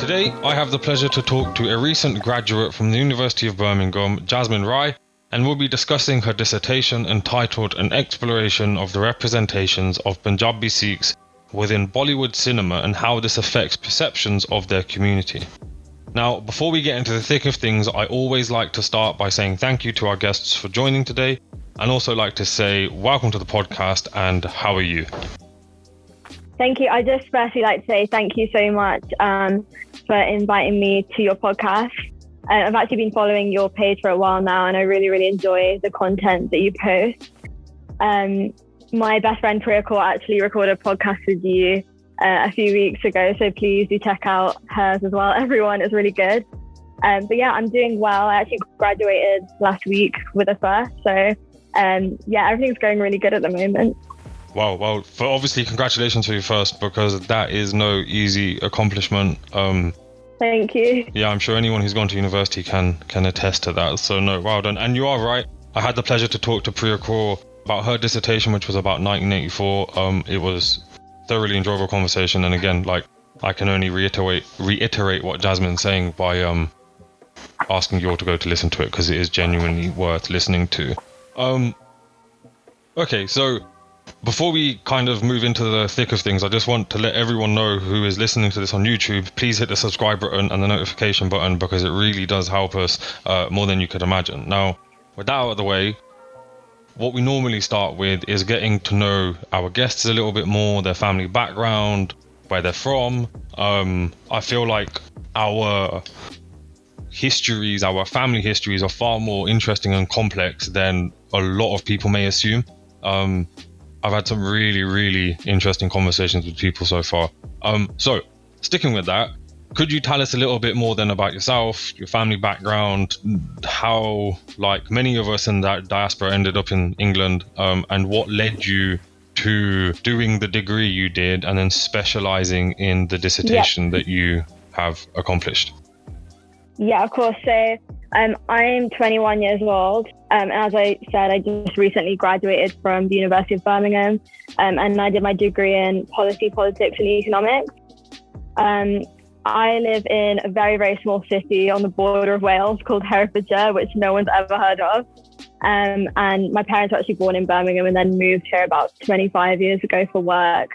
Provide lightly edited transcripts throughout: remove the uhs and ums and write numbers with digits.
Today, I have the pleasure to talk to a recent graduate from the University of Birmingham, Jasmine Rai, and we'll be discussing her dissertation entitled An Exploration of the Representations of Punjabi-Sikhs within Bollywood cinema and how this affects perceptions of their community. Now, before we get into the thick of things, I always like to start by saying thank you to our guests for joining today, and also like to say welcome to the podcast and how are you? Thank you. I just firstly like to say thank you so much for inviting me to your podcast. I've actually been following your page for a while now, and I really, really enjoy the content that you post. My best friend Priya actually recorded a podcast with you a few weeks ago, so please do check out hers as well. Everyone is really good. But yeah, I'm doing well. I actually graduated last week with a first, so yeah, everything's going really good at the moment. Wow, well, obviously congratulations for your first, because that is no easy accomplishment. Thank you. Yeah, I'm sure anyone who's gone to university can attest to that. So no, well done. And you are right. I had the pleasure to talk to Priya Kaur about her dissertation, which was about 1984. It was thoroughly enjoyable conversation. And again, like, I can only reiterate what Jasmine's saying by asking you all to go to listen to it, because it is genuinely worth listening to. Okay, so before we kind of move into the thick of things, I just want to let everyone know who is listening to this on YouTube, please hit the subscribe button and the notification button, because it really does help us more than you could imagine. Now, with that out of the way, what we normally start with is getting to know our guests a little bit more, their family background, where they're from. I feel like our histories, our family histories are far more interesting and complex than a lot of people may assume. I've had some really, really interesting conversations with people so far. So, sticking with that, could you tell us a little bit more then about yourself, your family background, how, like many of us in that diaspora, ended up in England, and what led you to doing the degree you did and then specializing in the dissertation that you have accomplished? Yeah, of course. So I'm 21 years old. As I said, I just recently graduated from the University of Birmingham, and I did my degree in policy, politics and economics. I live in a very, very small city on the border of Wales called Herefordshire, which no one's ever heard of. And my parents were actually born in Birmingham and then moved here about 25 years ago for work.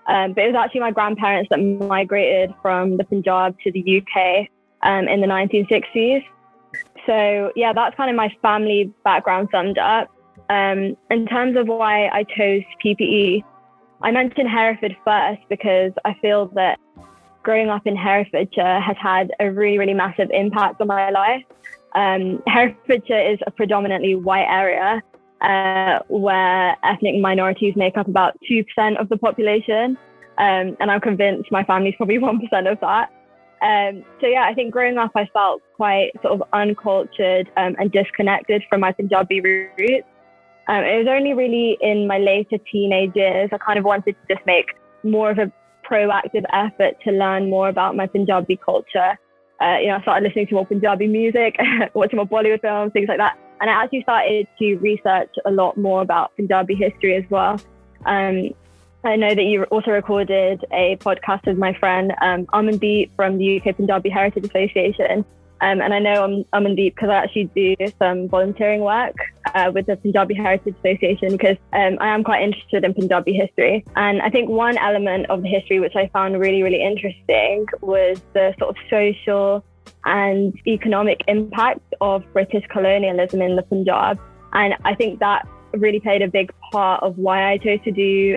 But it was actually my grandparents that migrated from the Punjab to the UK in the 1960s. So yeah, that's kind of my family background summed up. In terms of why I chose PPE, I mentioned Hereford first because I feel that growing up in Herefordshire has had a really, really massive impact on my life. Herefordshire is a predominantly white area where ethnic minorities make up about 2% of the population. And I'm convinced my family's probably 1% of that. So yeah, I think growing up, I felt quite sort of uncultured and disconnected from my Punjabi roots. It was only really in my later teenage years, I kind of wanted to just make more of a proactive effort to learn more about my Punjabi culture. I started listening to more Punjabi music, watching more Bollywood films, things like that. And I actually started to research a lot more about Punjabi history as well. I know that you also recorded a podcast with my friend Amandeep from the UK Punjabi Heritage Association. And I know Amandeep because I actually do some volunteering work with the Punjabi Heritage Association because I am quite interested in Punjabi history. And I think one element of the history which I found really, really interesting was the sort of social and economic impact of British colonialism in the Punjab. And I think that really played a big part of why I chose to do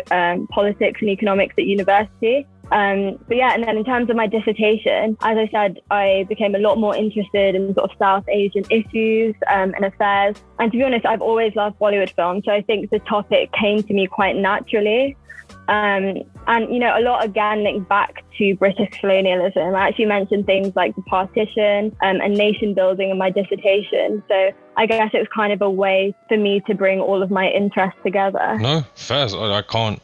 politics and economics at university. But yeah, and then in terms of my dissertation, as I said, I became a lot more interested in sort of South Asian issues and affairs. And to be honest, I've always loved Bollywood films, so I think the topic came to me quite naturally. And, a lot again linked back to British colonialism. I actually mentioned things like the partition and nation building in my dissertation. So I guess it was kind of a way for me to bring all of my interests together. No, fair. I can't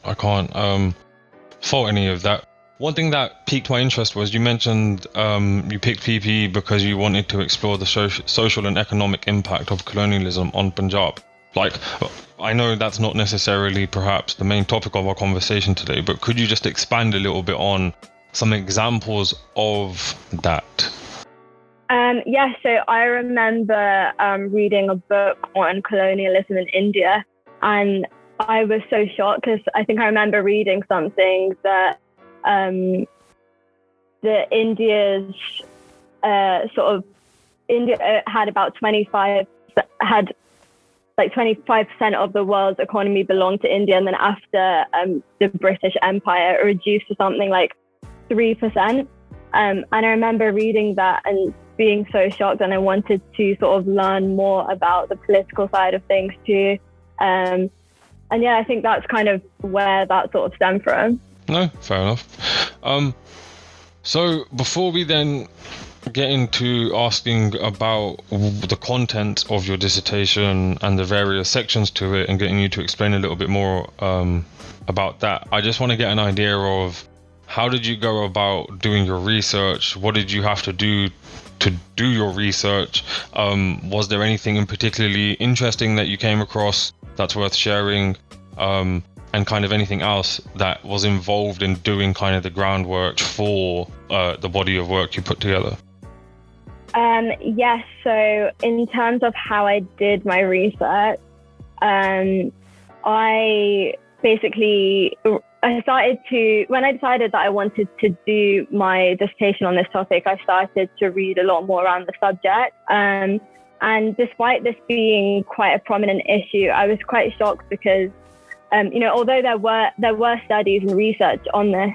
fault any of that. One thing that piqued my interest was you mentioned you picked PPE because you wanted to explore the social and economic impact of colonialism on Punjab. Like, I know that's not necessarily perhaps the main topic of our conversation today, but could you just expand a little bit on some examples of that? Yeah, so I remember reading a book on colonialism in India, and I was so shocked because I think I remember reading something that India had about 25% of the world's economy belonged to India, and then after the British Empire, it reduced to something like 3%. And I remember reading that and being so shocked, and I wanted to sort of learn more about the political side of things too. And yeah, I think that's kind of where that sort of stemmed from. No, fair enough. So before we then get into asking about the content of your dissertation and the various sections to it and getting you to explain a little bit more about that, I just want to get an idea of how did you go about doing your research? What did you have to do your research? Was there anything in particularly interesting that you came across that's worth sharing? And kind of anything else that was involved in doing kind of the groundwork for the body of work you put together? Yes, so in terms of how I did my research, when I decided that I wanted to do my dissertation on this topic, I started to read a lot more around the subject. And despite this being quite a prominent issue, I was quite shocked because although there were studies and research on this,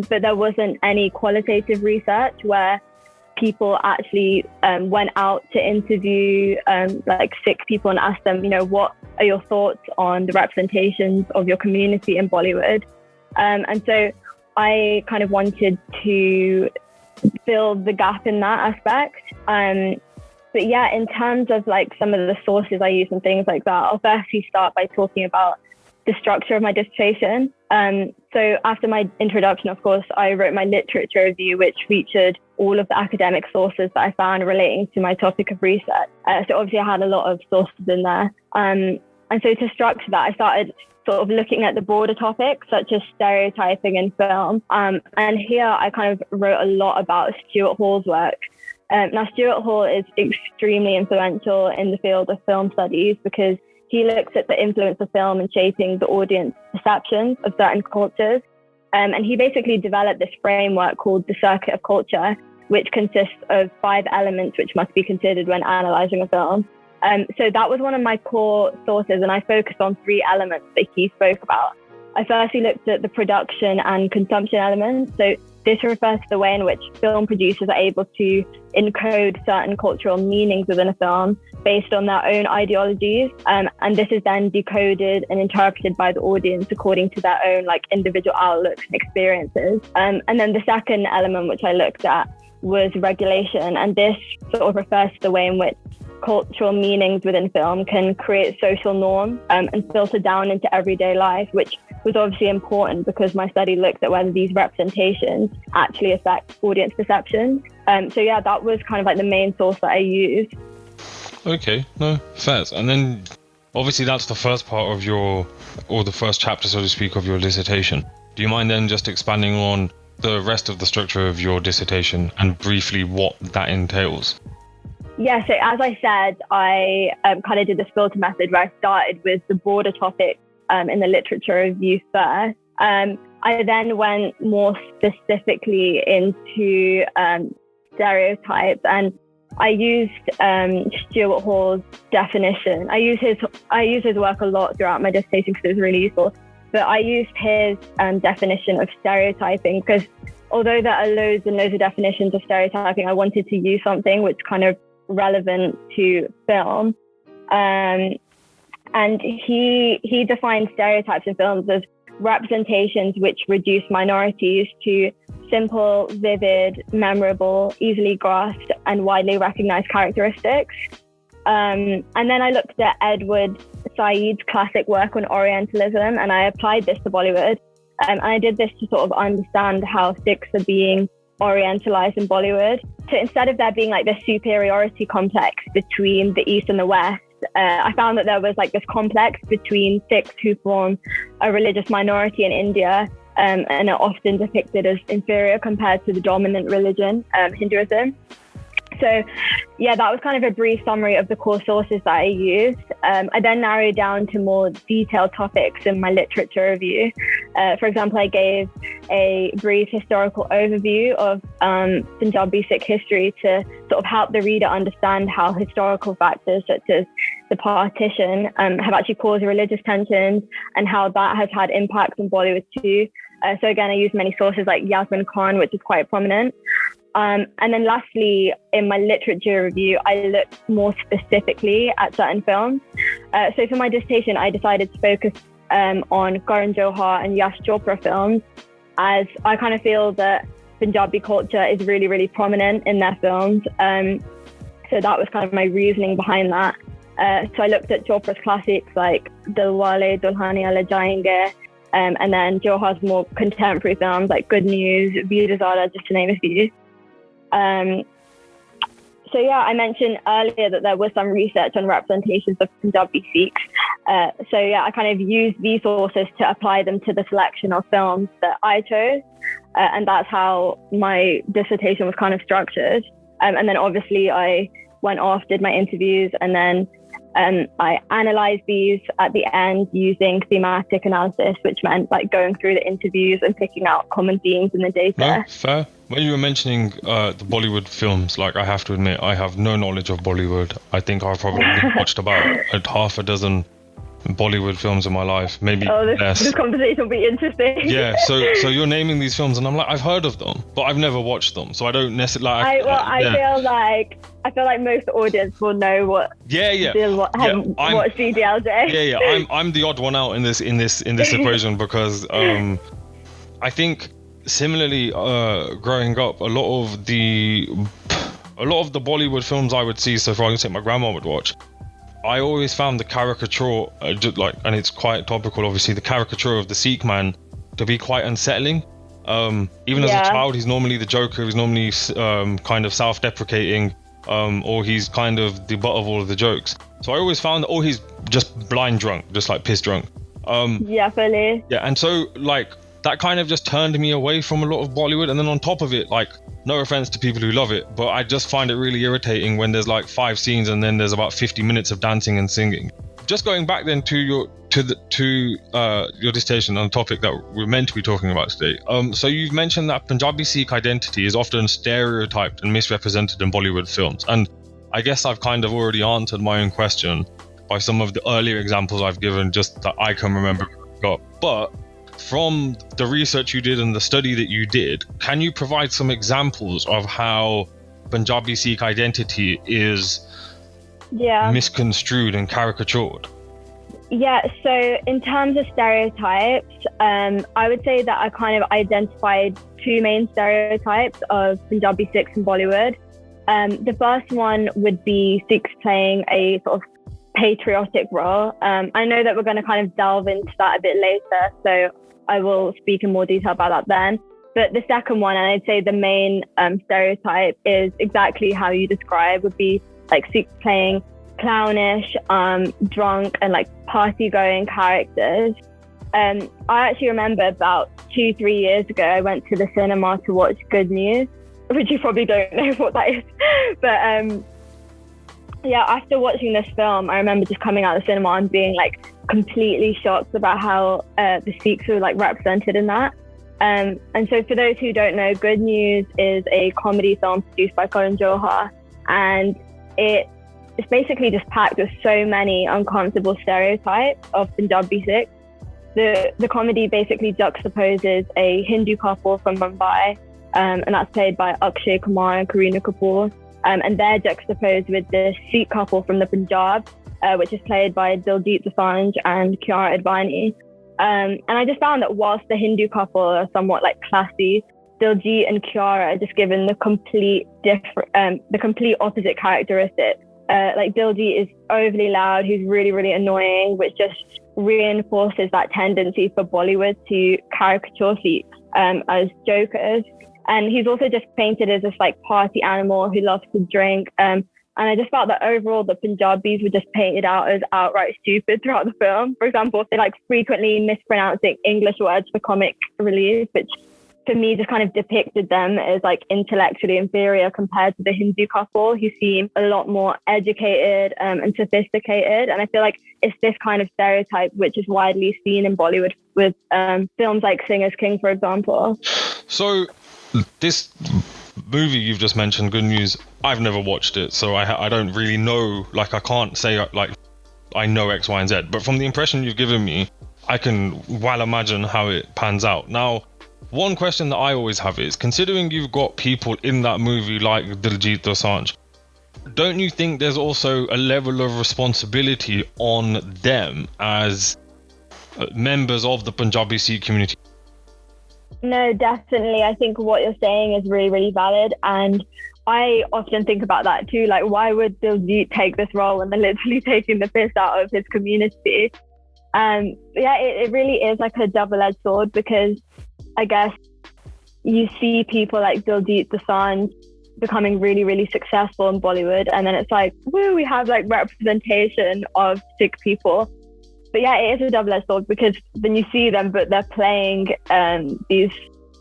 but there wasn't any qualitative research where people actually went out to interview Sikh people and asked them, what are your thoughts on the representations of your community in Bollywood? And so I kind of wanted to fill the gap in that aspect. But yeah, in terms of some of the sources I use and things like that, I'll firstly start by talking about the structure of my dissertation. So after my introduction, of course, I wrote my literature review, which featured all of the academic sources that I found relating to my topic of research. So obviously I had a lot of sources in there. And so to structure that, I started sort of looking at the broader topics, such as stereotyping in film. And here I kind of wrote a lot about Stuart Hall's work. Now, Stuart Hall is extremely influential in the field of film studies because he looks at the influence of film in shaping the audience perceptions of certain cultures. And he basically developed this framework called the Circuit of Culture, which consists of 5 elements which must be considered when analysing a film. So that was one of my core sources, and I focused on 3 elements that he spoke about. I firstly looked at the production and consumption elements. So this refers to the way in which film producers are able to encode certain cultural meanings within a film based on their own ideologies. And this is then decoded and interpreted by the audience according to their own individual outlooks and experiences. And then the second element which I looked at was regulation. And this sort of refers to the way in which cultural meanings within film can create social norms and filter down into everyday life, which was obviously important because my study looked at whether these representations actually affect audience perceptions. So yeah, that was kind of the main source that I used. Okay, no, fair. And then obviously that's the first part of the first chapter, so to speak, of your dissertation. Do you mind then just expanding on the rest of the structure of your dissertation and briefly what that entails? Yeah, so as I said, I kind of did this filter method where I started with the broader topic in the literature review first. I then went more specifically into stereotypes, and I used Stuart Hall's definition. I use his work a lot throughout my dissertation because it was really useful. But I used his definition of stereotyping because although there are loads and loads of definitions of stereotyping, I wanted to use something which kind of relevant to film. And he defined stereotypes in films as representations which reduce minorities to simple, vivid, memorable, easily grasped, and widely recognized characteristics. And then I looked at Edward Said's classic work on Orientalism, and I applied this to Bollywood. And I did this to sort of understand how Sikhs are being Orientalized in Bollywood. So instead of there being this superiority complex between the East and the West, I found that there was this complex between Sikhs who form a religious minority in India and are often depicted as inferior compared to the dominant religion, Hinduism. So yeah, that was kind of a brief summary of the core sources that I used. I then narrowed down to more detailed topics in my literature review. For example, I gave a brief historical overview of Punjabi-Sikh history to sort of help the reader understand how historical factors such as the partition have actually caused religious tensions and how that has had impacts on Bollywood too. So again, I used many sources like Jasmine Rai, which is quite prominent. And then lastly, in my literature review, I looked more specifically at certain films. So for my dissertation, I decided to focus on Karan Johar and Yash Chopra films, as I kind of feel that Punjabi culture is really, really prominent in their films. So that was kind of my reasoning behind that. So I looked at Chopra's classics like Dilwale Dulhania Le Jayenge, and then Johar's more contemporary films like Good News, Veer Zara, just to name a few. So yeah, I mentioned earlier that there was some research on representations of Punjabi-Sikhs. So yeah, I kind of used these sources to apply them to the selection of films that I chose. And that's how my dissertation was kind of structured. And then obviously I went off, did my interviews, and then I analysed these at the end using thematic analysis, which meant like going through the interviews and picking out common themes in the data. No, fair. When you were mentioning the Bollywood films, like I have to admit, I have no knowledge of Bollywood. I think I've probably watched about half a dozen Bollywood films in my life, maybe less. This conversation will be interesting. Yeah, so you're naming these films, and I'm like, I've heard of them, but I've never watched them, so I don't necessarily. I feel like most audience will know what. Watched DDLJ. Yeah. I'm the odd one out in this equation because I think similarly, growing up, a lot of the Bollywood films I would see, so for example, my grandma would watch, I always found the caricature, and it's quite topical, obviously, the caricature of the Sikh man to be quite unsettling. Even as a child, he's normally the joker, he's normally kind of self-deprecating, or he's kind of the butt of all of the jokes. So I always found that, he's just blind drunk, just like piss drunk. Yeah, fully. Yeah, and so like that kind of just turned me away from a lot of Bollywood. And then on top of it, like, no offense to people who love it, but I just find it really irritating when there's like 5 scenes and then there's about 50 minutes of dancing and singing. Just going back then to your dissertation on the topic that we're meant to be talking about today. So you've mentioned that Punjabi-Sikh identity is often stereotyped and misrepresented in Bollywood films. And I guess I've kind of already answered my own question by some of the earlier examples I've given, just that I can remember. But from the research you did and the study that you did, can you provide some examples of how Punjabi-Sikh identity is misconstrued and caricatured? Yeah, so in terms of stereotypes, I would say that I kind of identified 2 main stereotypes of Punjabi-Sikhs in Bollywood. The first one would be Sikhs playing a sort of patriotic role. I know that we're going to kind of delve into that a bit later, so I will speak in more detail about that then. But the second one, and I'd say the main stereotype, is exactly how you describe, would be like Sikhs playing clownish, drunk, and like party-going characters. I actually remember about 2-3 years ago, I went to the cinema to watch Good News, which you probably don't know what that is. But yeah, after watching this film, I remember just coming out of the cinema and being like completely shocked about how the Sikhs were like represented in that. And so for those who don't know, Good News is a comedy film produced by Karan Johar, and it's basically just packed with so many uncomfortable stereotypes of Punjabi-Sikhs. The comedy basically juxtaposes a Hindu couple from Mumbai, and that's played by Akshay Kumar and Kareena Kapoor, and they're juxtaposed with the Sikh couple from the Punjab, which is played by Diljit Dosanjh and Kiara Advani. And I just found that whilst the Hindu couple are somewhat like classy, Diljit and Kiara are just given the complete opposite characteristics. Like Diljit is overly loud, he's really, really annoying, which just reinforces that tendency for Bollywood to caricature Sikhs as jokers. And he's also just painted as this like party animal who loves to drink. And I just felt that overall the Punjabis were just painted out as outright stupid throughout the film. For example, they like frequently mispronouncing English words for comic relief, which for me just kind of depicted them as like intellectually inferior compared to the Hindu couple who seem a lot more educated and sophisticated. And I feel like it's this kind of stereotype which is widely seen in Bollywood with films like Singer's King, for example. So this movie you've just mentioned, Good News, I've never watched it, so I don't really know, like I can't say like I know X, Y, and Z, but from the impression you've given me, I can well imagine how it pans out. Now, one question that I always have is, considering you've got people in that movie like Diljit Dosanjh, don't you think there's also a level of responsibility on them as members of the Punjabi-Sikh community? No, definitely. I think what you're saying is really, really valid. And I often think about that too. Like, why would Diljit take this role when they're literally taking the piss out of his community? It really is like a double-edged sword, because I guess you see people like Diljit Dosanjh becoming really, really successful in Bollywood. And then it's like, woo, we have like representation of Sikh people. But yeah, it is a double-edged sword, because then you see them, but they're playing these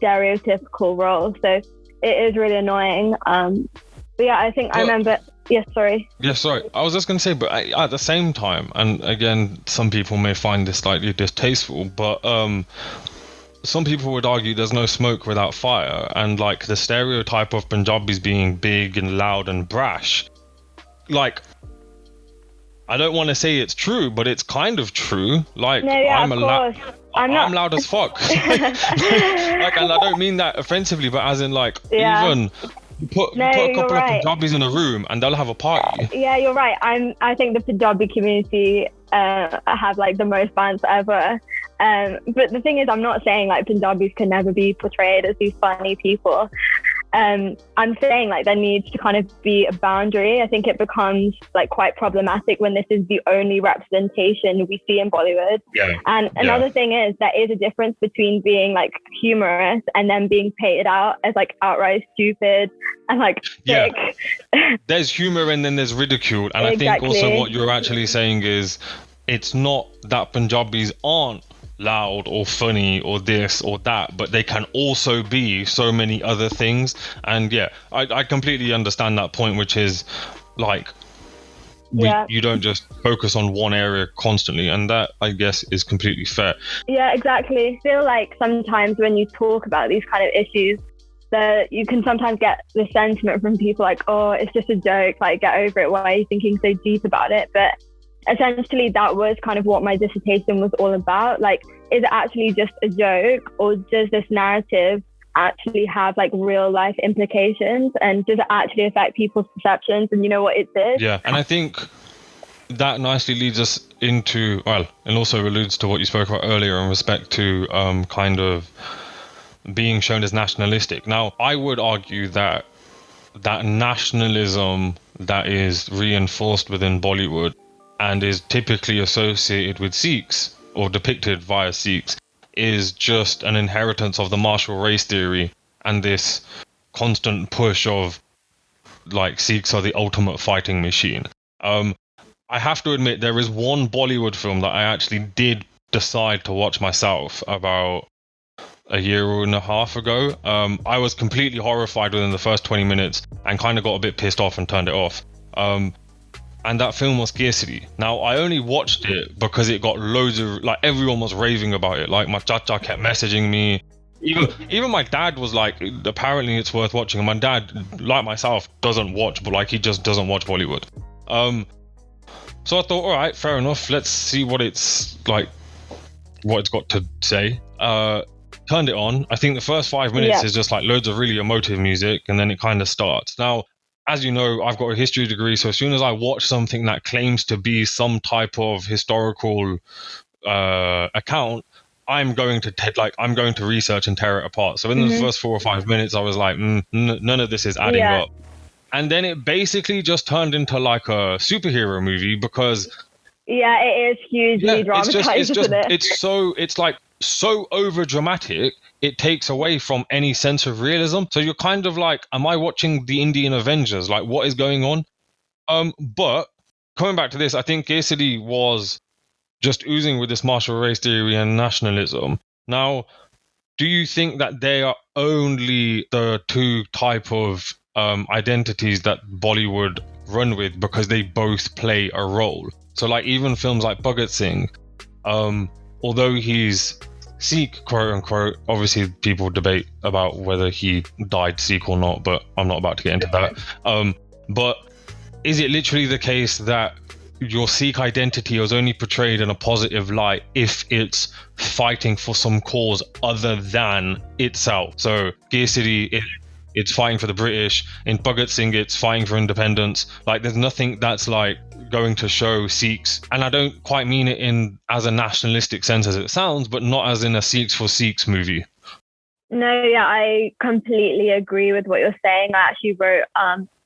stereotypical roles. So it is really annoying. But yeah, I think I remember. Yes, sorry. Yeah, sorry. I was just going to say, but at the same time, and again, some people may find this slightly distasteful, but some people would argue there's no smoke without fire. And like the stereotype of Punjabis being big and loud and brash, like, I don't want to say it's true, but it's kind of true. Like, no, yeah, I'm loud as fuck. Like, and I don't mean that offensively, but as in like, even put a couple of Punjabis in a room and they'll have a party. Yeah, you're right. I think the Punjabi community have like the most fans ever. But the thing is, I'm not saying like Punjabis can never be portrayed as these funny people. I'm saying like there needs to kind of be a boundary. I think it becomes like quite problematic when this is the only representation we see in Bollywood. Yeah. And another thing is, there is a difference between being like humorous and then being painted out as like outright stupid and like sick. There's humor and then there's ridicule. And I think also what you're actually saying is, it's not that Punjabis aren't loud or funny or this or that, but they can also be so many other things. And yeah, I completely understand that point, which is like, you don't just focus on one area constantly, and that I guess is completely fair. Yeah, exactly. I feel like sometimes when you talk about these kind of issues, that you can sometimes get the sentiment from people like, oh, it's just a joke, like get over it, why are you thinking so deep about it? But essentially that was kind of what my dissertation was all about. Like, is it actually just a joke, or does this narrative actually have like real life implications, and does it actually affect people's perceptions and what it did? Yeah, and I think that nicely leads us into, well, and also alludes to what you spoke about earlier in respect to kind of being shown as nationalistic. Now, I would argue that nationalism that is reinforced within Bollywood and is typically associated with Sikhs or depicted via Sikhs is just an inheritance of the martial race theory and this constant push of like Sikhs are the ultimate fighting machine. I have to admit, there is one Bollywood film that I actually did decide to watch myself about a year and a half ago. I was completely horrified within the first 20 minutes and kind of got a bit pissed off and turned it off. And that film was Kesari. Now, I only watched it because it got loads of, like, everyone was raving about it. Like, my chacha kept messaging me. Even my dad was like, apparently it's worth watching. And my dad, like myself, doesn't watch, but like, he just doesn't watch Bollywood. So I thought, all right, fair enough. Let's see what it's like, what it's got to say. Turned it on. I think the first 5 minutes is just like loads of really emotive music, and then it kind of starts. Now, as you know, I've got a history degree, so as soon as I watch something that claims to be some type of historical account, I'm going to research and tear it apart. So in the first 4 or 5 minutes, I was like, none of this is adding up. And then it basically just turned into like a superhero movie, because it is hugely dramatized, isn't it? It's like so over dramatic, it takes away from any sense of realism. So you're kind of like, am I watching the Indian Avengers? Like, what is going on? But coming back to this, I think Cassidy was just oozing with this martial race theory and nationalism. Now, do you think that they are only the two type of identities that Bollywood run with because they both play a role? So like even films like Bhagat Singh, although he's Sikh, quote unquote, obviously people debate about whether he died Sikh or not, but I'm not about to get into that. But is it literally the case that your Sikh identity is only portrayed in a positive light if it's fighting for some cause other than itself? So Cassidy, it's fighting for the British. In Bhagat Singh, it's fighting for independence. Like there's nothing that's like going to show Sikhs, and I don't quite mean it in as a nationalistic sense as it sounds, but not as in a Sikhs for Sikhs movie. No, yeah, I completely agree with what you're saying. I actually wrote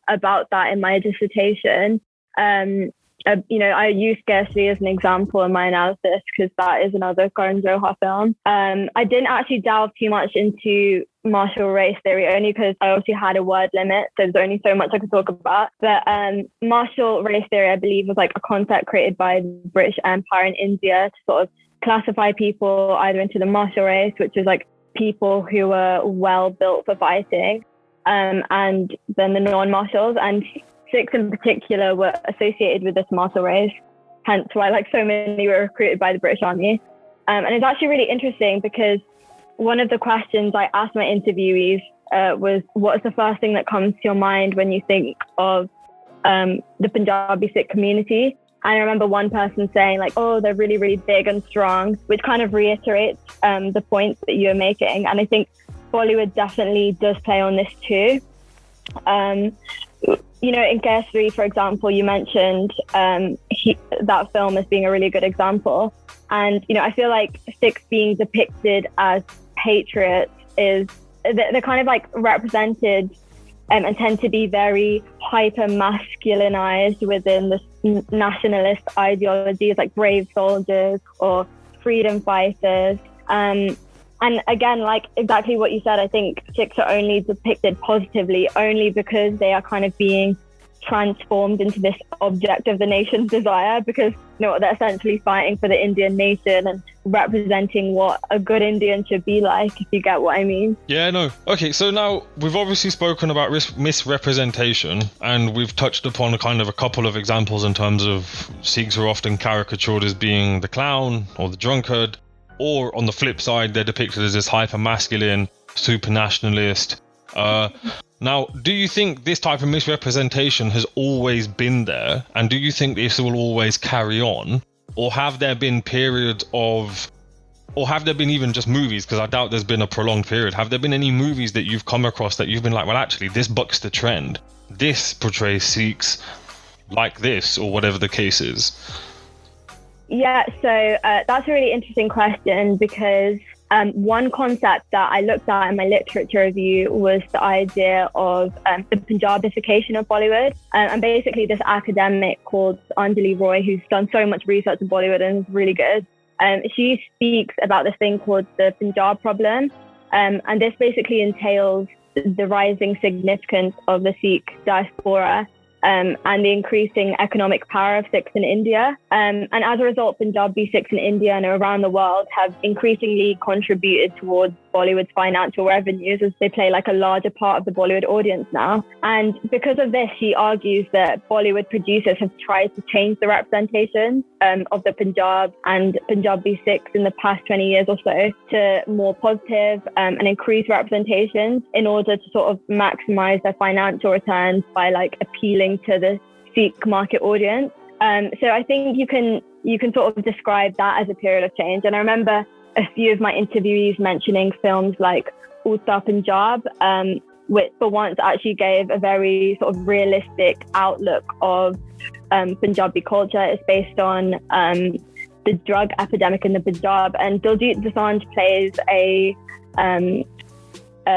about that in my dissertation. I use Scarcity as an example in my analysis because that is another Karan Johar film. I didn't actually delve too much into martial race theory only because I obviously had a word limit, so there's only so much I could talk about. But martial race theory, I believe, was like a concept created by the British Empire in India to sort of classify people either into the martial race, which is like people who were well built for fighting, and then the non-martials. And Sikhs in particular were associated with this martial race, hence why like so many were recruited by the British Army. And it's actually really interesting because one of the questions I asked my interviewees was, what's the first thing that comes to your mind when you think of the Punjabi-Sikh community? And I remember one person saying like, oh, they're really, really big and strong, which kind of reiterates the points that you're making. And I think Bollywood definitely does play on this too. In Kesari, for example, you mentioned that film as being a really good example. And, I feel like Sikhs being depicted as patriots they're kind of like represented and tend to be very hyper masculinized within the nationalist ideologies like brave soldiers or freedom fighters. And again, like exactly what you said, I think Sikhs are only depicted positively only because they are kind of being transformed into this object of the nation's desire, because they're essentially fighting for the Indian nation and representing what a good Indian should be like, if you get what I mean. Yeah, no. Okay, so now we've obviously spoken about misrepresentation, and we've touched upon a couple of examples in terms of Sikhs who are often caricatured as being the clown or the drunkard, or on the flip side, they're depicted as this hyper-masculine, super nationalist. Now, do you think this type of misrepresentation has always been there? And do you think this will always carry on? Or have there been periods or have there been even just movies? Because I doubt there's been a prolonged period. Have there been any movies that you've come across that you've been like, well, actually, this bucks the trend. This portrays Sikhs like this, or whatever the case is? Yeah, so that's a really interesting question because one concept that I looked at in my literature review was the idea of the Punjabi-Sikhation of Bollywood. And basically this academic called Anjali Roy, who's done so much research in Bollywood and is really good, she speaks about this thing called the Punjab problem. And this basically entails the rising significance of the Sikh diaspora and the increasing economic power of Sikhs in India. And as a result, Punjabi-Sikhs in India and around the world have increasingly contributed towards Bollywood's financial revenues as they play like a larger part of the Bollywood audience now. And because of this, she argues that Bollywood producers have tried to change the representation of the Punjab and Punjabi-Sikhs in the past 20 years or so to more positive and increased representations in order to sort of maximize their financial returns by like appealing to the Sikh market audience. So I think you can sort of describe that as a period of change. And I remember a few of my interviewees mentioning films like Ulta Punjab, which for once actually gave a very sort of realistic outlook of Punjabi culture. It's based on the drug epidemic in the Punjab, and Diljit Dosanjh plays a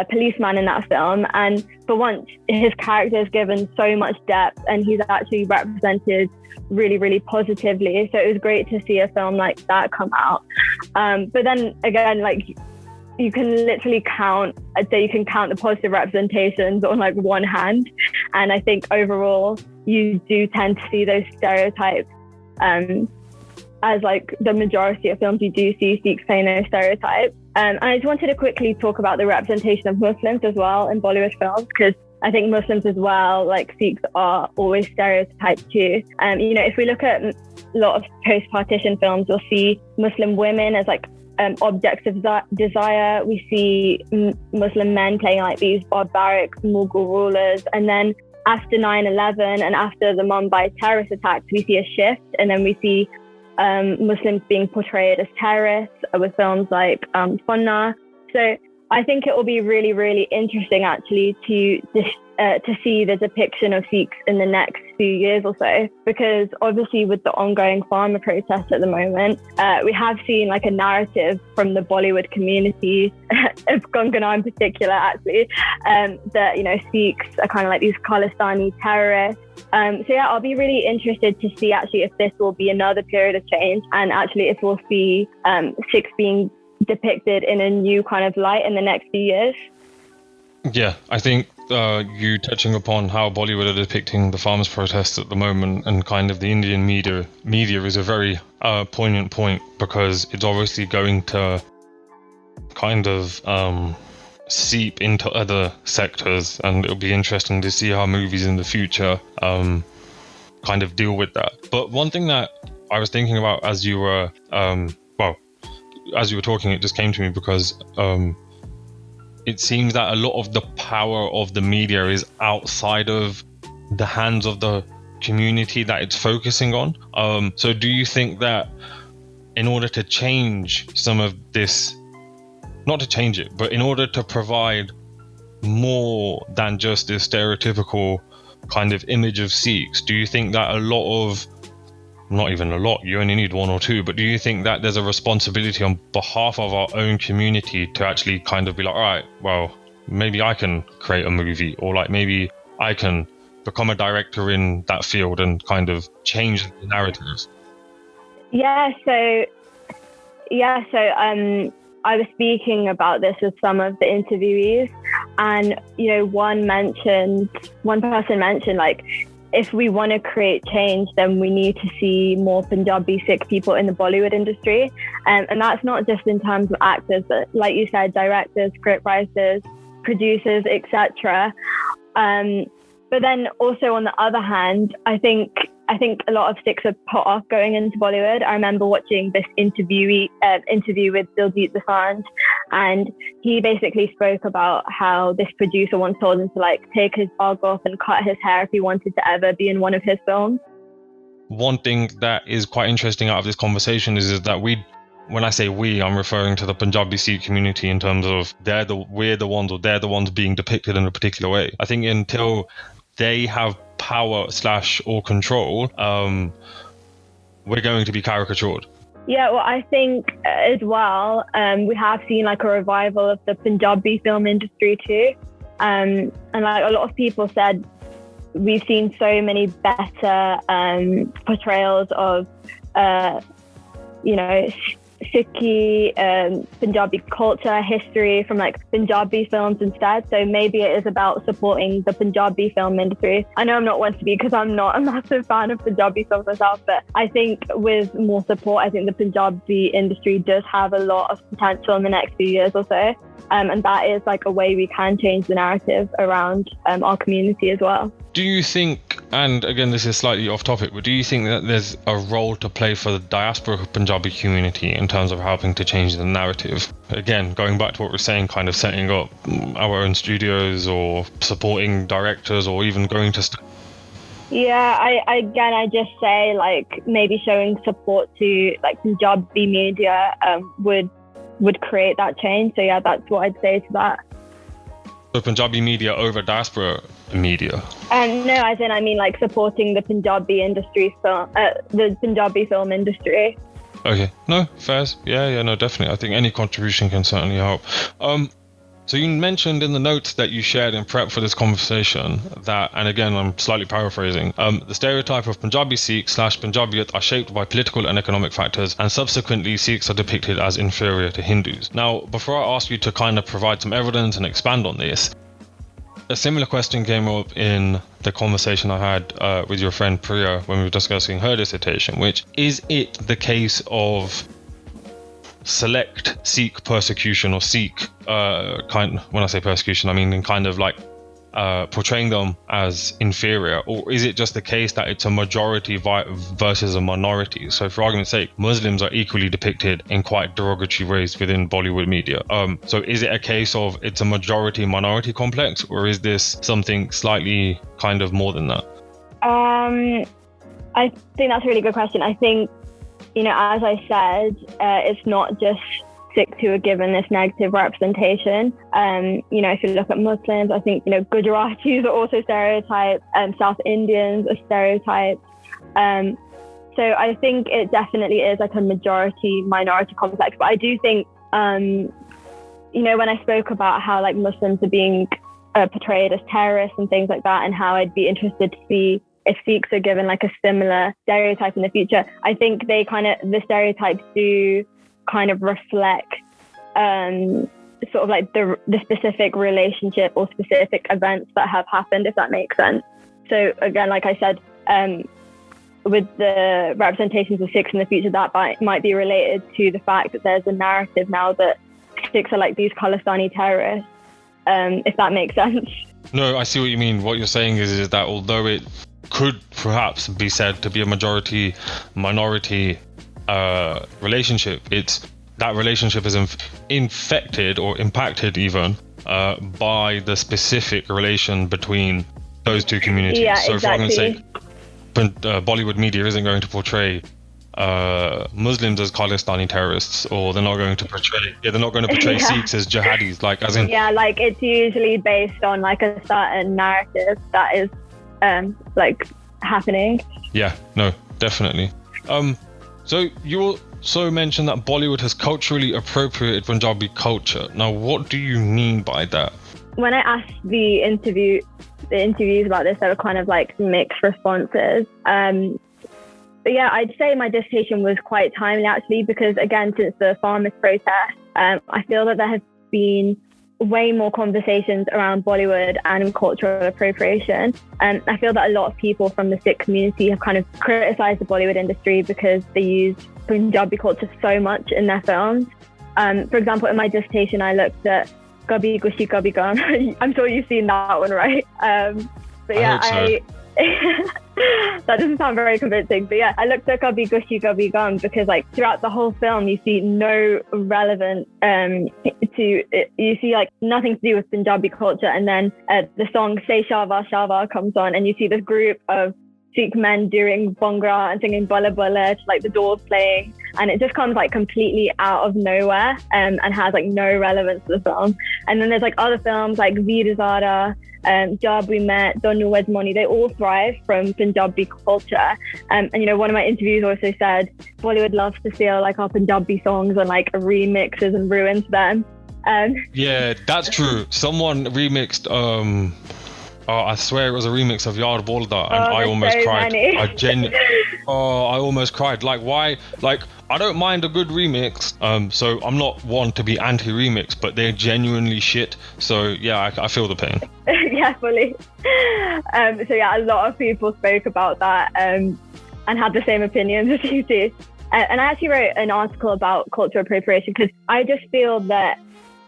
policeman in that film, and for once his character is given so much depth and he's actually represented really, really positively. So it was great to see a film like that come out. But then again, like you can literally count, I'd say you can count the positive representations on like one hand. And I think overall, you do tend to see those stereotypes as like the majority of films you do see Sikhs playing those stereotypes. And I just wanted to quickly talk about the representation of Muslims as well in Bollywood films, because I think Muslims as well, like Sikhs, are always stereotyped too. If we look at a lot of post-partition films, we'll see Muslim women as like objects of desire. We see Muslim men playing like these barbaric Mughal rulers. And then after 9/11 and after the Mumbai terrorist attacks, we see a shift, and then we see Muslims being portrayed as terrorists with films like Funna. So I think it will be really, really interesting actually to see the depiction of Sikhs in the next few years or so, because obviously with the ongoing farmer protests at the moment, we have seen like a narrative from the Bollywood community, of Kangana in particular actually, that, Sikhs are kind of like these Khalistani terrorists. I'll be really interested to see actually if this will be another period of change, and actually if we'll see Sikhs being depicted in a new kind of light in the next few years. Yeah, I think you touching upon how Bollywood are depicting the farmers' protests at the moment and kind of the Indian media is a very poignant point, because it's obviously going to kind of seep into other sectors, and it'll be interesting to see how movies in the future kind of deal with that. But one thing that I was thinking about as you were talking, it just came to me because it seems that a lot of the power of the media is outside of the hands of the community that it's focusing on. So do you think that in order to change some of this, not to change it, but in order to provide more than just this stereotypical kind of image of Sikhs, do you think that not even a lot, you only need one or two, but do you think that there's a responsibility on behalf of our own community to actually kind of be like, all right, well, maybe I can create a movie, or like maybe I can become a director in that field and kind of change the narratives? I was speaking about this with some of the interviewees, and one person mentioned like, if we want to create change, then we need to see more Punjabi-Sikh people in the Bollywood industry. And that's not just in terms of actors, but like you said, directors, scriptwriters, producers, etc. But then also on the other hand, I think a lot of Sikhs are put off going into Bollywood. I remember watching this interview with Diljit Dosanjh, and he basically spoke about how this producer once told him to like take his bog off and cut his hair if he wanted to ever be in one of his films. One thing that is quite interesting out of this conversation is that when I say we, I'm referring to the Punjabi-Sikh community in terms of they're the ones being depicted in a particular way. I think until they have power / or control, we're going to be caricatured. Yeah, well, I think as well, we have seen like a revival of the Punjabi film industry too. And like a lot of people said, we've seen so many better portrayals of, Sikhi, Punjabi culture, history from like Punjabi films instead. So maybe it is about supporting the Punjabi film industry. I know I'm not one to be, because I'm not a massive fan of Punjabi films myself, but I think with more support, I think the Punjabi industry does have a lot of potential in the next few years or so. And that is like a way we can change the narrative around our community as well. Do you think, and again this is slightly off topic, but do you think that there's a role to play for the diaspora Punjabi community in terms of helping to change the narrative? Again, going back to what we're saying, kind of setting up our own studios or supporting directors or even going to... I just say like maybe showing support to like Punjabi media would create that change. So yeah, that's what I'd say to that. So Punjabi media over diaspora media? No, as in I mean like supporting the Punjabi industry, the Punjabi film industry. Okay, no, fair. Yeah, no, definitely. I think any contribution can certainly help. So you mentioned in the notes that you shared in prep for this conversation that, and again, I'm slightly paraphrasing, the stereotype of Punjabi-Sikh / Punjabiyat are shaped by political and economic factors, and subsequently Sikhs are depicted as inferior to Hindus. Now, before I ask you to kind of provide some evidence and expand on this, a similar question came up in the conversation I had with your friend Priya when we were discussing her dissertation, which is it the case of select Sikh persecution or Sikh when I say persecution, I mean in kind of like portraying them as inferior, or is it just the case that it's a majority versus a minority? So for argument's sake, Muslims are equally depicted in quite derogatory ways within Bollywood media. So is it a case of it's a majority minority complex, or is this something slightly kind of more than that? I think that's a really good question. I think, you know, as I said, it's not just Sikhs who are given this negative representation. You know, if you look at Muslims, I think, you know, Gujaratis are also stereotyped, South Indians are stereotyped. So I think it definitely is like a majority-minority complex. But I do think, you know, when I spoke about how like Muslims are being portrayed as terrorists and things like that, and how I'd be interested to see if Sikhs are given like a similar stereotype in the future, I think the stereotypes do kind of reflect sort of like the specific relationship or specific events that have happened, if that makes sense. So again, like I said, with the representations of Sikhs in the future, that might be related to the fact that there's a narrative now that Sikhs are like these Khalistani terrorists, if that makes sense. No, I see what you mean. What you're saying is that although it could perhaps be said to be a majority minority relationship, that relationship is infected or impacted even by the specific relation between those two communities. Yeah, so exactly. for argument's sake, Bollywood media isn't going to portray Muslims as Khalistani terrorists, or they're not going to portray Yeah. Sikhs as jihadis, like as in like it's usually based on like a certain narrative that is like happening. Yeah, no, definitely. So you also mentioned that Bollywood has culturally appropriated Punjabi culture. Now, what do you mean by that? When I asked the interviews about this, there were kind of like mixed responses. But yeah, I'd say my dissertation was quite timely actually, because again, since the farmers' protest, I feel that there have been way more conversations around Bollywood and cultural appropriation. And I feel that a lot of people from the Sikh community have kind of criticised the Bollywood industry because they use Punjabi culture so much in their films. For example, in my dissertation, I looked at Kabhi Khushi Kabhi Gum. I'm sure you've seen that one, right? But yeah, that doesn't sound very convincing. But yeah, I looked at Kabhi Khushi Kabhi Gum because like throughout the whole film, you see no relevant you see like nothing to do with Punjabi culture. And then the song Say Shava Shava comes on, and you see this group of Sikh men doing Bhangra and singing Bala Bala to like the Doors playing, and it just comes like completely out of nowhere and has like no relevance to the film. And then there's like other films like Veer Zara, Jab We Met, Donu Wed Money, they all thrive from Punjabi culture. And you know, one of my interviews also said Bollywood loves to steal like our Punjabi songs and like remixes and ruins them. Yeah, that's true. Someone remixed I swear it was a remix of Yaar Bolda, and I almost cried. I almost cried. Like, why? Like, I don't mind a good remix. So I'm not one to be anti-remix, but they're genuinely shit. So yeah, I feel the pain. Yeah, fully. So yeah, a lot of people spoke about that and had the same opinions as you do. And I actually wrote an article about cultural appropriation because I just feel that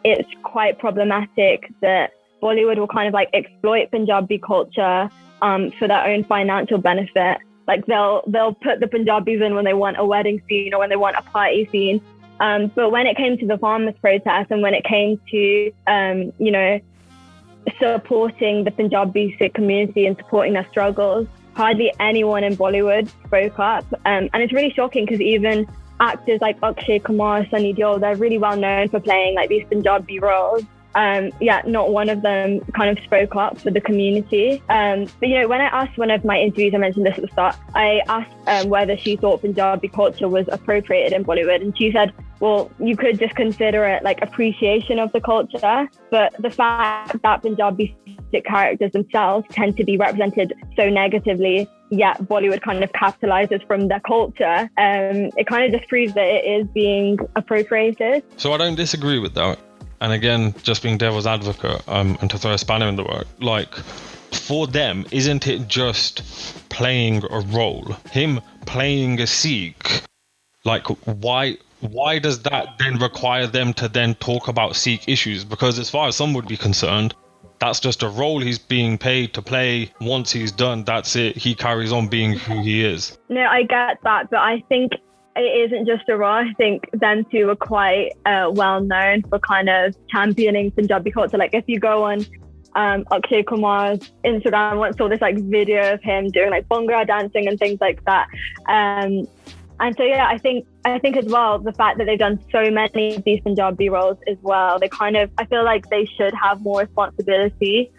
it's quite problematic that Bollywood will kind of like exploit Punjabi culture for their own financial benefit. Like they'll put the Punjabis in when they want a wedding scene or when they want a party scene. But when it came to the farmers' protest and when it came to, you know, supporting the Punjabi-Sikh community and supporting their struggles, hardly anyone in Bollywood spoke up. And it's really shocking because even actors like Akshay Kumar, Sunny Deol, they're really well known for playing like these Punjabi roles. Not one of them kind of spoke up for the community. But, you know, when I asked one of my interviews, I mentioned this at the start, I asked whether she thought Punjabi culture was appropriated in Bollywood. And she said, well, you could just consider it like appreciation of the culture. But the fact that Punjabi-Sikh characters themselves tend to be represented so negatively, yet Bollywood kind of capitalizes from their culture, it kind of just proves that it is being appropriated. So I don't disagree with that. And again, just being devil's advocate, and to throw a spanner in the work, like, for them, isn't it just playing a role? Him playing a Sikh, like, why does that then require them to then talk about Sikh issues? Because as far as some would be concerned, that's just a role he's being paid to play. Once he's done, that's it. He carries on being who he is. No, I get that, but I think it isn't just a role. I think them two are quite well known for kind of championing Punjabi culture. Like if you go on Akshay Kumar's Instagram, I once saw this like video of him doing like Bhangra dancing and things like that. And so yeah, I think as well, the fact that they've done so many of these Punjabi roles as well, I feel like they should have more responsibility.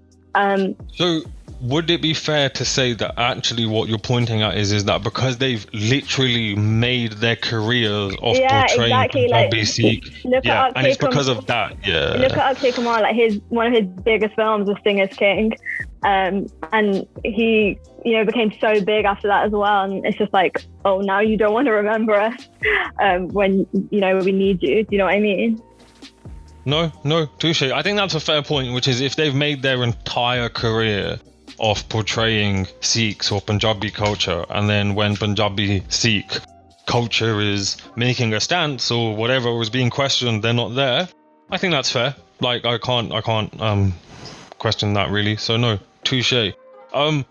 So would it be fair to say that actually what you're pointing at is that because they've literally made their careers off portraying Punjabi-Sikh, and it's because of that, Look at Akshay Kumar, like one of his biggest films was Singer's King, and he, became so big after that as well, and it's just like, oh, now you don't want to remember us when we need you. Do you know what I mean? No, touche. I think that's a fair point, which is if they've made their entire career of portraying Sikhs or Punjabi culture, and then when Punjabi-Sikh culture is making a stance or whatever was being questioned, they're not there. I think that's fair. Like I can't question that really. So no, touche.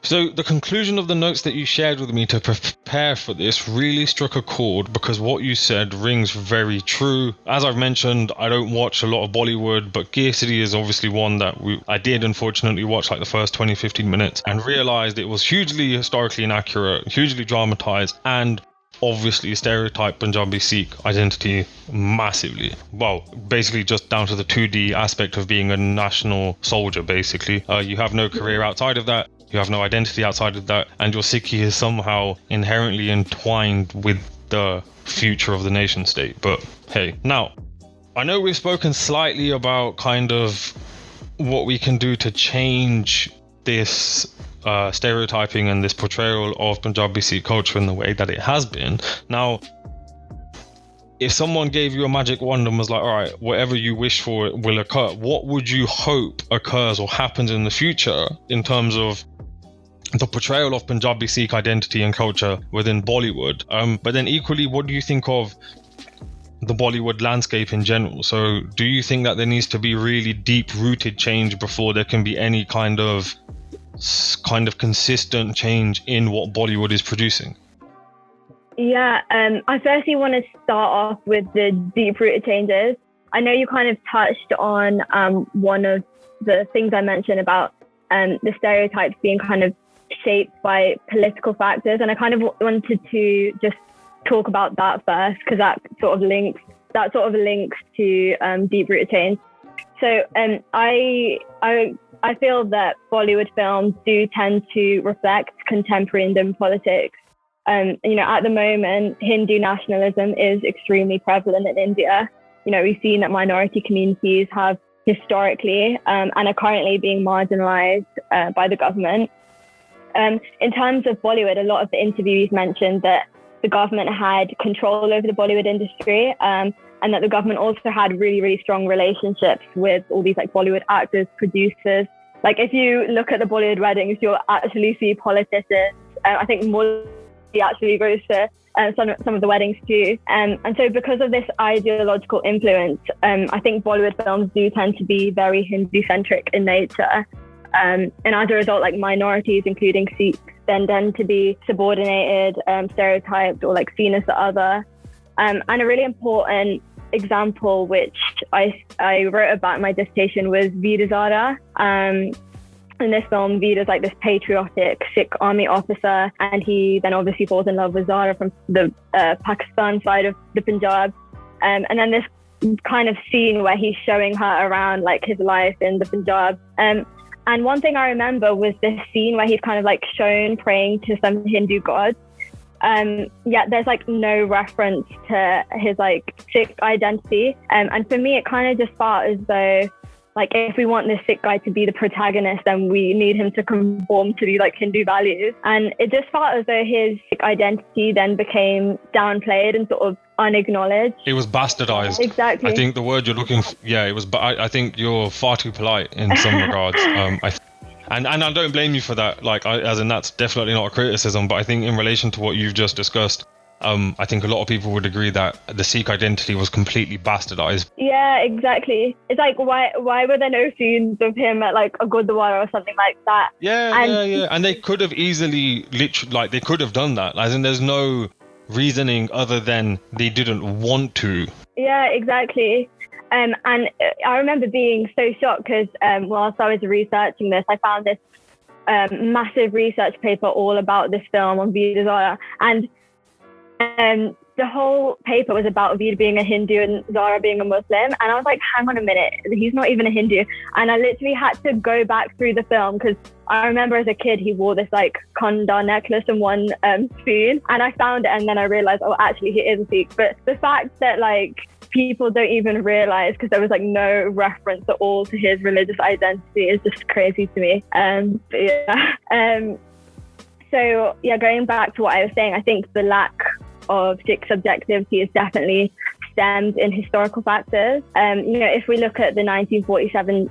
So the conclusion of the notes that you shared with me to prepare for this really struck a chord, because what you said rings very true. As I've mentioned, I don't watch a lot of Bollywood, but Gear City is obviously one that I did unfortunately watch like the first 20-15 minutes and realized it was hugely historically inaccurate, hugely dramatized, and obviously stereotype Punjabi-Sikh identity massively. Well, basically just down to the 2D aspect of being a national soldier, basically. You have no career outside of that. You have no identity outside of that. And your Sikhi is somehow inherently entwined with the future of the nation state. But hey, now, I know we've spoken slightly about kind of what we can do to change this stereotyping and this portrayal of Punjabi-Sikh culture in the way that it has been. Now, if someone gave you a magic wand and was like, all right, whatever you wish for it will occur, what would you hope occurs or happens in the future in terms of the portrayal of Punjabi-Sikh identity and culture within Bollywood? But then equally, what do you think of the Bollywood landscape in general? So do you think that there needs to be really deep-rooted change before there can be any kind of consistent change in what Bollywood is producing? Yeah, I firstly want to start off with the deep-rooted changes. I know you kind of touched on one of the things I mentioned about the stereotypes being kind of shaped by political factors, and I kind of wanted to just talk about that first, because that sort of links to deep-rooted change. So I feel that Bollywood films do tend to reflect contemporary Indian politics. At the moment, Hindu nationalism is extremely prevalent in India. We've seen that minority communities have historically and are currently being marginalized by the government. In terms of Bollywood, a lot of the interviewees mentioned that the government had control over the Bollywood industry, and that the government also had really, really strong relationships with all these like Bollywood actors, producers. Like if you look at the Bollywood weddings, you'll actually see politicians. I think Modi actually goes to some of the weddings too. And so because of this ideological influence, I think Bollywood films do tend to be very Hindu-centric in nature. And as a result, like minorities, including Sikhs, then tend to be subordinated, stereotyped, or like seen as the other. And a really important example, which I wrote about in my dissertation, was Veer Zara. In this film, Veer is like this patriotic Sikh army officer, and he then obviously falls in love with Zara from the Pakistan side of the Punjab. And then this kind of scene where he's showing her around like his life in the Punjab. And one thing I remember was this scene where he's kind of like shown praying to some Hindu gods. there's like no reference to his like Sikh identity. And for me, it kind of just felt as though, like, if we want this Sikh guy to be the protagonist, then we need him to conform to these like Hindu values. And it just felt as though his Sikh identity then became downplayed and sort of unacknowledged. It was bastardized. Exactly. I think the word you're looking for, it was, but I think you're far too polite in some regards. And I don't blame you for that. Like, as in, that's definitely not a criticism, but I think in relation to what you've just discussed, I think a lot of people would agree that the Sikh identity was completely bastardized. Yeah, exactly. It's like, why were there no scenes of him at like a gurdwara or something like that? Yeah. And they could have easily, literally, like, they could have done that. As in, there's no reasoning other than they didn't want to. Yeah, exactly. And I remember being so shocked because whilst I was researching this, I found this massive research paper all about this film on Veer Zara. And the whole paper was about Veer being a Hindu and Zara being a Muslim. And I was like, hang on a minute, he's not even a Hindu. And I literally had to go back through the film because I remember as a kid, he wore this like Kanda necklace and one spoon. And I found it and then I realized, oh, actually he is a Sikh. But the fact that like people don't even realize, because there was like no reference at all to his religious identity, is just crazy to me. So going back to what I was saying, I think the lack of Sikh subjectivity is definitely stemmed in historical factors. If we look at the 1947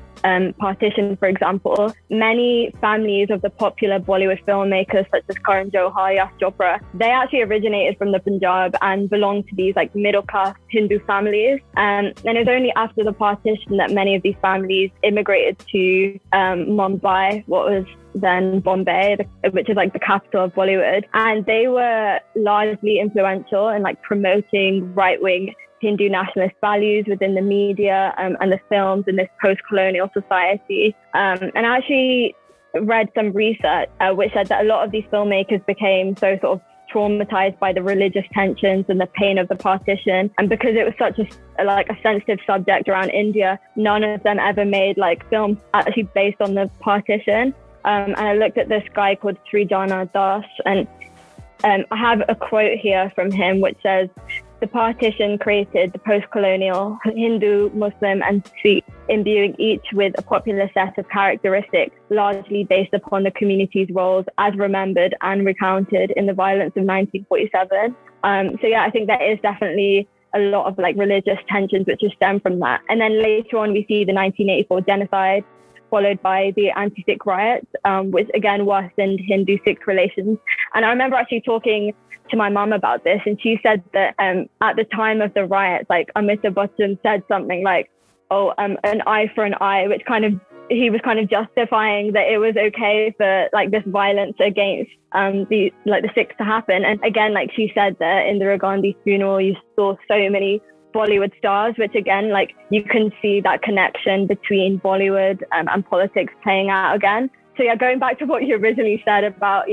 partition, for example, many families of the popular Bollywood filmmakers such as Karan Johar, Yash Chopra, they actually originated from the Punjab and belonged to these like middle-class Hindu families. And it was only after the partition that many of these families immigrated to Mumbai, what was then Bombay, which is like the capital of Bollywood. And they were largely influential in like promoting right-wing Hindu nationalist values within the media and the films in this post-colonial society. And I actually read some research which said that a lot of these filmmakers became so sort of traumatized by the religious tensions and the pain of the partition. And because it was such a sensitive subject around India, none of them ever made like films actually based on the partition. And I looked at this guy called Srijana Das, and I have a quote here from him which says, "The partition created the post-colonial Hindu, Muslim and Sikh, imbuing each with a popular set of characteristics largely based upon the community's roles as remembered and recounted in the violence of 1947. I think there is definitely a lot of like religious tensions which just stem from that. And then later on we see the 1984 genocide, followed by the anti-Sikh riots, which again worsened Hindu-Sikh relations. And I remember actually talking to my mum about this, and she said that at the time of the riots, like Amitabh Bachchan said something like, an eye for an eye, which he was kind of justifying that it was okay for like this violence against the Sikhs to happen. And again, like she said that in the Indira Gandhi funeral, you saw so many Bollywood stars, which again, like you can see that connection between Bollywood and politics playing out again. So going back to what you originally said about,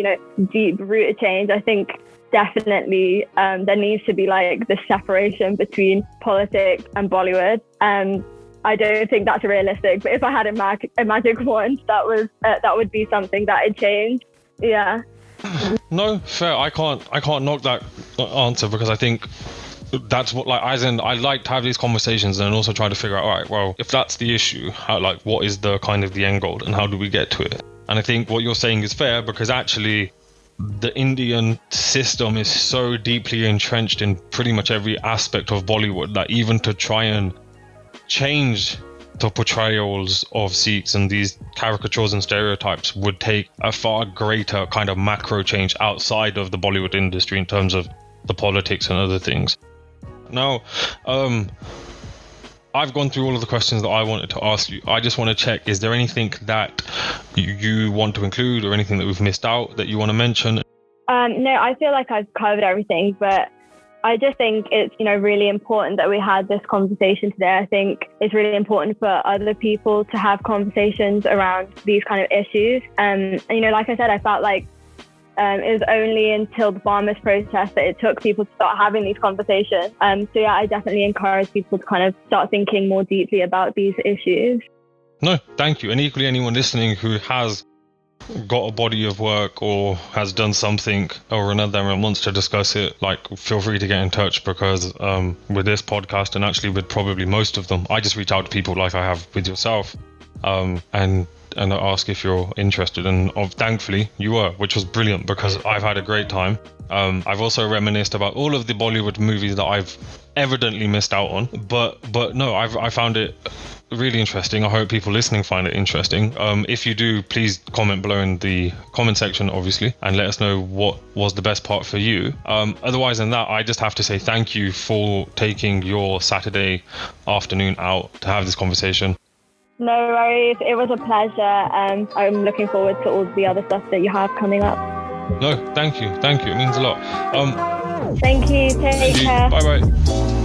deep-rooted change, I think definitely there needs to be like this separation between politics and Bollywood. I don't think that's realistic, but if I had a magic wand, that would be something that would change. Yeah. No, fair. I can't knock that answer, because I think that's what, like, as in, I like to have these conversations and also try to figure out, all right, well, if that's the issue, how, like, what is the kind of the end goal and how do we get to it? And I think what you're saying is fair, because actually the Indian system is so deeply entrenched in pretty much every aspect of Bollywood that even to try and change the portrayals of Sikhs and these caricatures and stereotypes would take a far greater kind of macro change outside of the Bollywood industry in terms of the politics and other things. Now, I've gone through all of the questions that I wanted to ask you. I just want to check, is there anything that you want to include or anything that we've missed out that you want to mention? No, I feel like I've covered everything, but I just think it's, really important that we had this conversation today. I think it's really important for other people to have conversations around these kind of issues. And, like I said, I felt like it was only until the farmers' protest that it took people to start having these conversations. I definitely encourage people to kind of start thinking more deeply about these issues. No, thank you. And equally, anyone listening who has got a body of work or has done something or another and wants to discuss it, like, feel free to get in touch, because with this podcast, and actually with probably most of them, I just reach out to people like I have with yourself, and I ask if you're interested, and thankfully you were, which was brilliant, because I've had a great time. I've also reminisced about all of the Bollywood movies that I've evidently missed out on, but no, I found it really interesting. I hope people listening find it interesting. If you do, please comment below in the comment section, obviously, and let us know what was the best part for you. Otherwise than that, I just have to say thank you for taking your Saturday afternoon out to have this conversation. No worries, it was a pleasure, and I'm looking forward to all the other stuff that you have coming up. No, thank you, it means a lot. Thank you, take care. Bye bye.